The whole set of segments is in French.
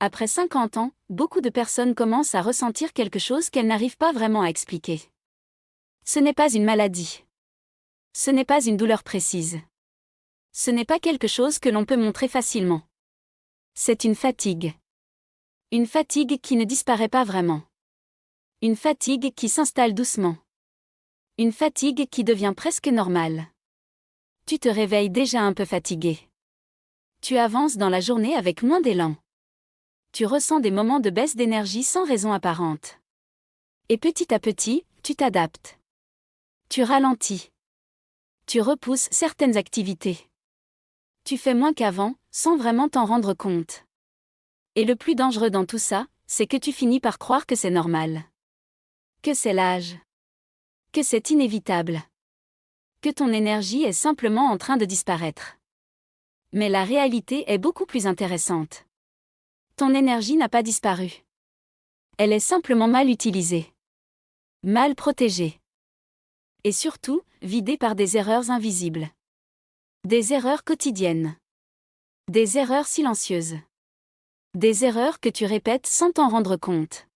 Après 50 ans, beaucoup de personnes commencent à ressentir quelque chose qu'elles n'arrivent pas vraiment à expliquer. Ce n'est pas une maladie. Ce n'est pas une douleur précise. Ce n'est pas quelque chose que l'on peut montrer facilement. C'est une fatigue. Une fatigue qui ne disparaît pas vraiment. Une fatigue qui s'installe doucement. Une fatigue qui devient presque normale. Tu te réveilles déjà un peu fatigué. Tu avances dans la journée avec moins d'élan. Tu ressens des moments de baisse d'énergie sans raison apparente. Et petit à petit, tu t'adaptes. Tu ralentis. Tu repousses certaines activités. Tu fais moins qu'avant, sans vraiment t'en rendre compte. Et le plus dangereux dans tout ça, c'est que tu finis par croire que c'est normal. Que c'est l'âge. Que c'est inévitable. Que ton énergie est simplement en train de disparaître. Mais la réalité est beaucoup plus intéressante. Ton énergie n'a pas disparu. Elle est simplement mal utilisée. Mal protégée. Et surtout, vidée par des erreurs invisibles. Des erreurs quotidiennes. Des erreurs silencieuses. Des erreurs que tu répètes sans t'en rendre compte.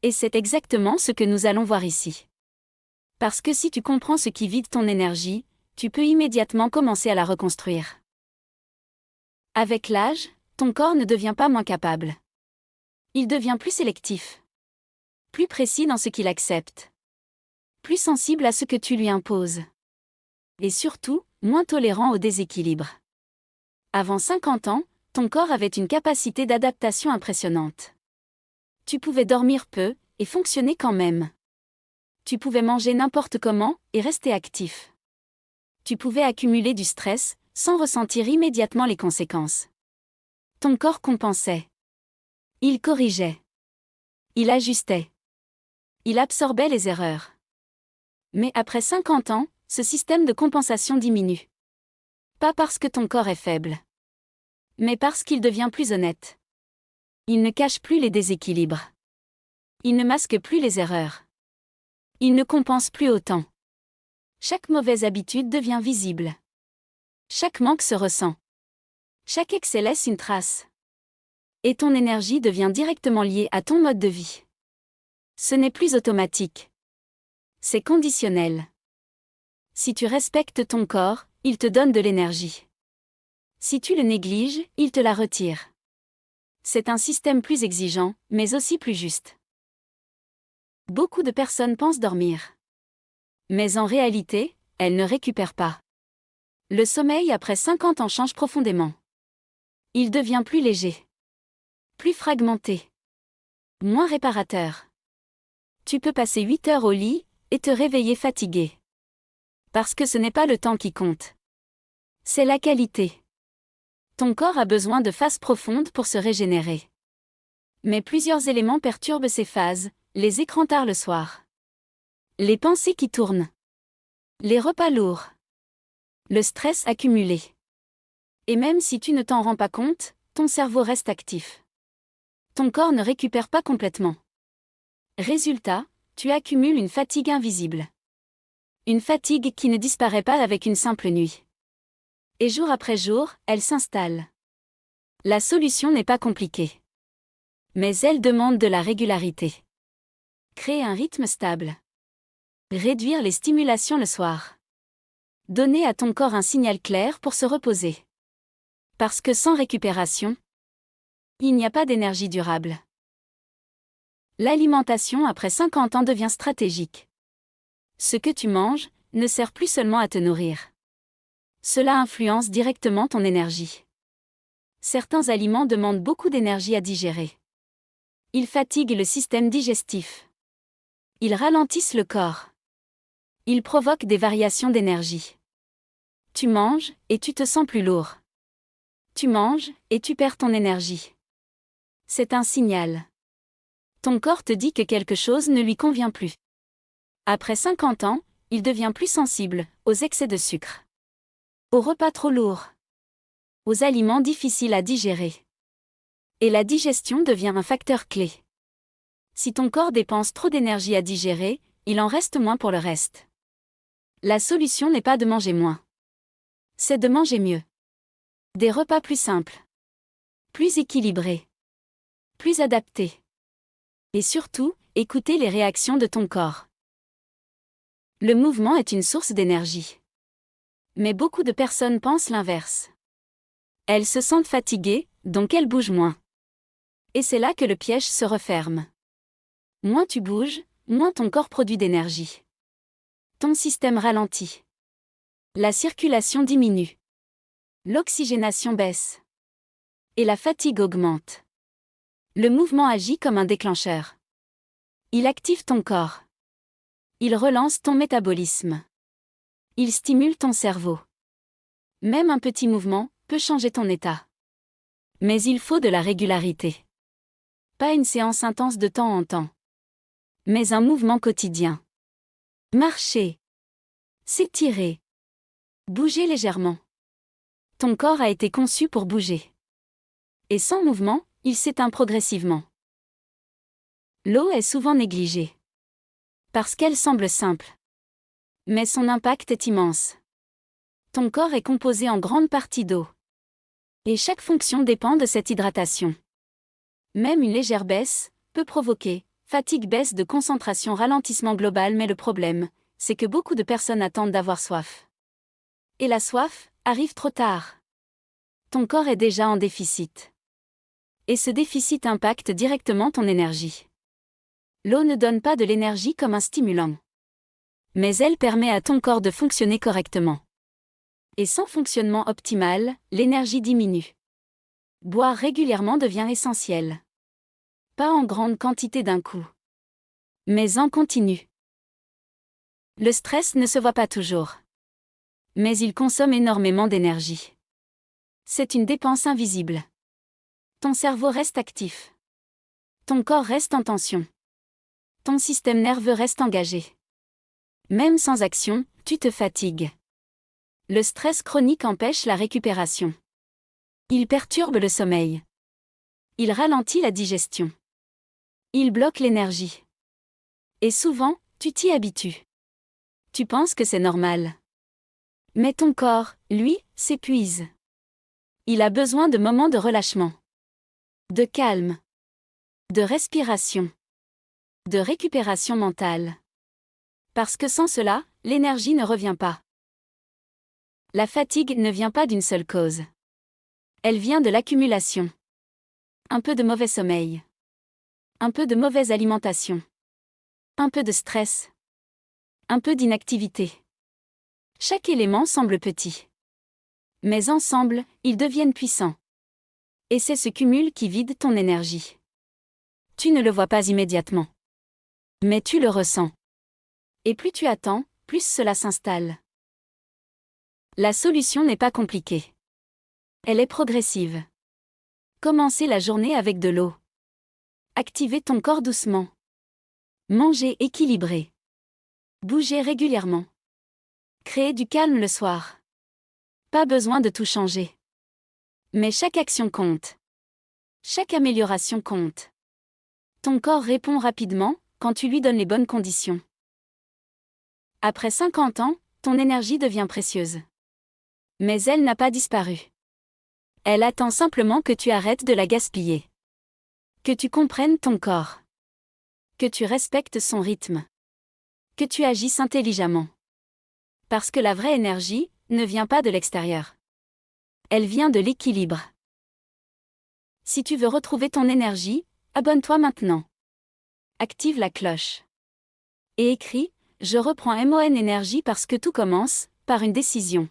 Et c'est exactement ce que nous allons voir ici. Parce que si tu comprends ce qui vide ton énergie, tu peux immédiatement commencer à la reconstruire. Avec l'âge, ton corps ne devient pas moins capable. Il devient plus sélectif. Plus précis dans ce qu'il accepte. Plus sensible à ce que tu lui imposes. Et surtout, moins tolérant au déséquilibre. Avant 50 ans, ton corps avait une capacité d'adaptation impressionnante. Tu pouvais dormir peu, et fonctionner quand même. Tu pouvais manger n'importe comment, et rester actif. Tu pouvais accumuler du stress, sans ressentir immédiatement les conséquences. Ton corps compensait. Il corrigeait. Il ajustait. Il absorbait les erreurs. Mais après 50 ans, ce système de compensation diminue. Pas parce que ton corps est faible. Mais parce qu'il devient plus honnête. Il ne cache plus les déséquilibres. Il ne masque plus les erreurs. Il ne compense plus autant. Chaque mauvaise habitude devient visible. Chaque manque se ressent. Chaque excès laisse une trace. Et ton énergie devient directement liée à ton mode de vie. Ce n'est plus automatique. C'est conditionnel. Si tu respectes ton corps, il te donne de l'énergie. Si tu le négliges, il te la retire. C'est un système plus exigeant, mais aussi plus juste. Beaucoup de personnes pensent dormir. Mais en réalité, elles ne récupèrent pas. Le sommeil après 50 ans change profondément. Il devient plus léger. Plus fragmenté. Moins réparateur. Tu peux passer 8 heures au lit, et te réveiller fatigué. Parce que ce n'est pas le temps qui compte. C'est la qualité. Ton corps a besoin de phases profondes pour se régénérer. Mais plusieurs éléments perturbent ces phases, les écrans tard le soir. Les pensées qui tournent. Les repas lourds. Le stress accumulé. Et même si tu ne t'en rends pas compte, ton cerveau reste actif. Ton corps ne récupère pas complètement. Résultat, tu accumules une fatigue invisible. Une fatigue qui ne disparaît pas avec une simple nuit. Et jour après jour, elle s'installe. La solution n'est pas compliquée. Mais elle demande de la régularité. Créer un rythme stable. Réduire les stimulations le soir. Donner à ton corps un signal clair pour se reposer. Parce que sans récupération, il n'y a pas d'énergie durable. L'alimentation après 50 ans devient stratégique. Ce que tu manges ne sert plus seulement à te nourrir. Cela influence directement ton énergie. Certains aliments demandent beaucoup d'énergie à digérer. Ils fatiguent le système digestif. Ils ralentissent le corps. Ils provoquent des variations d'énergie. Tu manges, et tu te sens plus lourd. Tu manges, et tu perds ton énergie. C'est un signal. Ton corps te dit que quelque chose ne lui convient plus. Après 50 ans, il devient plus sensible aux excès de sucre. Aux repas trop lourds. Aux aliments difficiles à digérer. Et la digestion devient un facteur clé. Si ton corps dépense trop d'énergie à digérer, il en reste moins pour le reste. La solution n'est pas de manger moins. C'est de manger mieux. Des repas plus simples. Plus équilibrés. plus adapté. Et surtout, écoutez les réactions de ton corps. Le mouvement est une source d'énergie. Mais beaucoup de personnes pensent l'inverse. Elles se sentent fatiguées, donc elles bougent moins. Et c'est là que le piège se referme. Moins tu bouges, moins ton corps produit d'énergie. Ton système ralentit. La circulation diminue. L'oxygénation baisse. Et la fatigue augmente. Le mouvement agit comme un déclencheur. Il active ton corps. Il relance ton métabolisme. Il stimule ton cerveau. Même un petit mouvement peut changer ton état. Mais il faut de la régularité. Pas une séance intense de temps en temps. Mais un mouvement quotidien. Marcher. S'étirer. Bouger légèrement. Ton corps a été conçu pour bouger. Et sans mouvement, il s'éteint progressivement. L'eau est souvent négligée. Parce qu'elle semble simple. Mais son impact est immense. Ton corps est composé en grande partie d'eau. Et chaque fonction dépend de cette hydratation. Même une légère baisse peut provoquer fatigue, baisse de concentration, ralentissement global, mais le problème, c'est que beaucoup de personnes attendent d'avoir soif. Et la soif arrive trop tard. Ton corps est déjà en déficit. Et ce déficit impacte directement ton énergie. L'eau ne donne pas de l'énergie comme un stimulant. Mais elle permet à ton corps de fonctionner correctement. Et sans fonctionnement optimal, l'énergie diminue. Boire régulièrement devient essentiel. Pas en grande quantité d'un coup. Mais en continu. Le stress ne se voit pas toujours. Mais il consomme énormément d'énergie. C'est une dépense invisible. Ton cerveau reste actif. Ton corps reste en tension. Ton système nerveux reste engagé. Même sans action, tu te fatigues. Le stress chronique empêche la récupération. Il perturbe le sommeil. Il ralentit la digestion. Il bloque l'énergie. Et souvent, tu t'y habitues. Tu penses que c'est normal. Mais ton corps, lui, s'épuise. Il a besoin de moments de relâchement. De calme. De respiration. De récupération mentale. Parce que sans cela, l'énergie ne revient pas. La fatigue ne vient pas d'une seule cause. Elle vient de l'accumulation. Un peu de mauvais sommeil. Un peu de mauvaise alimentation. Un peu de stress. Un peu d'inactivité. Chaque élément semble petit. Mais ensemble, ils deviennent puissants. Et c'est ce cumul qui vide ton énergie. Tu ne le vois pas immédiatement. Mais tu le ressens. Et plus tu attends, plus cela s'installe. La solution n'est pas compliquée. Elle est progressive. Commencez la journée avec de l'eau. Activez ton corps doucement. Mangez équilibré. Bougez régulièrement. Créez du calme le soir. Pas besoin de tout changer. Mais chaque action compte. Chaque amélioration compte. Ton corps répond rapidement quand tu lui donnes les bonnes conditions. Après 50 ans, ton énergie devient précieuse. Mais elle n'a pas disparu. Elle attend simplement que tu arrêtes de la gaspiller. Que tu comprennes ton corps. Que tu respectes son rythme. Que tu agisses intelligemment. Parce que la vraie énergie ne vient pas de l'extérieur. Elle vient de l'équilibre. Si tu veux retrouver ton énergie, abonne-toi maintenant. Active la cloche. Et écris « Je reprends MON énergie parce que tout commence par une décision ».